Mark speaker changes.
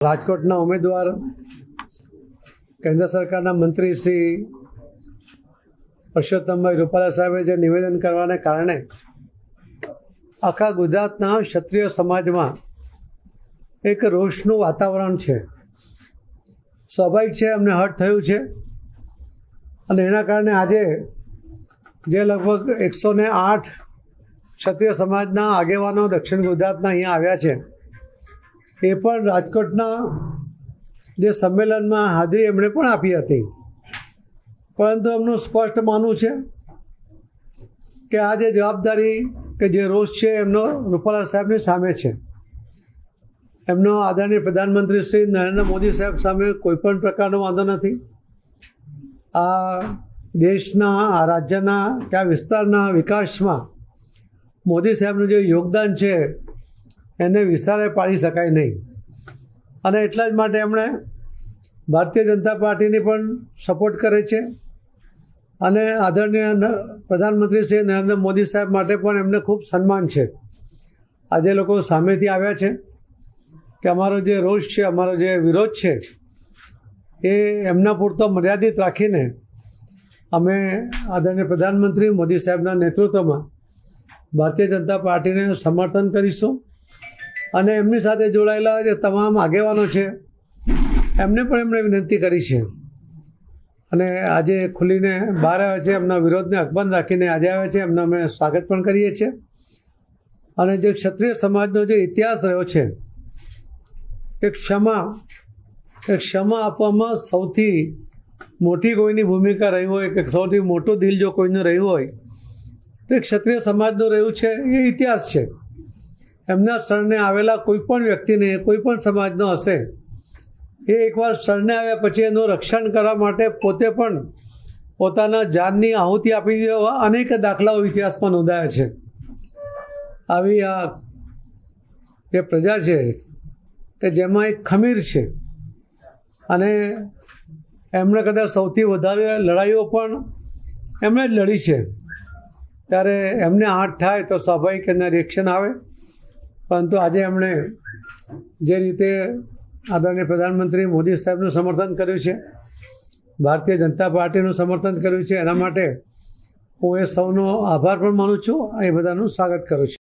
Speaker 1: રાજકોટના ઉમેદવાર કેન્દ્ર સરકારના મંત્રી શ્રી પરસોત્તમભાઈ રૂપાલા સાહેબે જે નિવેદન કરવાને કારણે આખા ગુજરાતના ક્ષત્રિય સમાજમાં એક રોષનું વાતાવરણ છે. સ્વાભાવિક છે, અમને હર્ટ થયું છે અને એના કારણે આજે જે લગભગ 108 ક્ષત્રિય સમાજના આગેવાનો દક્ષિણ ગુજરાતના અહીંયા આવ્યા છે, એ પણ રાજકોટના જે સંમેલનમાં હાજરી એમણે પણ આપી હતી. પરંતુ એમનું સ્પષ્ટ માનવું છે કે આ જે જવાબદારી કે જે રોષ છે એમનો રૂપાલા સાહેબની સામે છે. એમનો આદરણીય પ્રધાનમંત્રી શ્રી નરેન્દ્ર મોદી સાહેબ સામે કોઈપણ પ્રકારનો વાંધો નથી. આ દેશના, આ રાજ્યના કે આ વિસ્તારના વિકાસમાં મોદી સાહેબનું જે યોગદાન છે એને વિસ્તારે પાડી શકાય નહીં. અને એટલા જ માટે એમણે ભારતીય જનતા પાર્ટીની પણ સપોર્ટ કરે છે અને આદરણીય પ્રધાનમંત્રી શ્રી નરેન્દ્ર મોદી સાહેબ માટે પણ એમને ખૂબ સન્માન છે. આજે લોકો સામેથી આવ્યા છે કે અમારો જે રોષ છે, અમારો જે વિરોધ છે એ એમના પૂરતો મર્યાદિત રાખીને અમે આદરણીય પ્રધાનમંત્રી મોદી સાહેબના નેતૃત્વમાં ભારતીય જનતા પાર્ટીને સમર્થન કરીશું. અને એમની સાથે જોડાયેલા જે તમામ આગેવાનો છે એમને પણ એમણે વિનંતી કરી છે અને આજે ખુલીને બહાર આવ્યા છે. એમના વિરોધને અકબંધ રાખીને આજે આવ્યા છે. એમનો અમે સ્વાગત પણ કરીએ છીએ. અને જે ક્ષત્રિય સમાજનો જે ઇતિહાસ રહ્યો છે કે ક્ષમા આપવામાં સૌથી મોટી કોઈની ભૂમિકા રહી હોય કે સૌથી મોટું દિલ જો કોઈનું રહ્યું હોય તો ક્ષત્રિય સમાજનું રહ્યું છે. એ ઇતિહાસ છે. એમના શરણે આવેલા કોઈપણ વ્યક્તિને, કોઈપણ સમાજનો હશે, એ એકવાર શરણે આવ્યા પછી એનું રક્ષણ કરવા માટે પોતે પણ પોતાના જાનની આહુતિ આપી દેવા અનેક દાખલાઓ ઇતિહાસમાં નોંધાયા છે. આવી આ જે પ્રજા છે કે જેમાં એક ખમીર છે અને એમણે કદાચ સૌથી વધારે લડાઈઓ પણ એમણે જ લડી છે. ત્યારે એમને આંટ થાય તો સ્વાભાવિક એના રિએક્શન આવે. પરંતુ આજે એમણે જે રીતે આદરણીય પ્રધાનમંત્રી મોદી સાહેબનું સમર્થન કર્યું છે, ભારતીય જનતા પાર્ટીનું સમર્થન કર્યું છે, એના માટે હું એ સૌનો આભાર પણ માનું છું. એ બધાનું સ્વાગત કરું છું.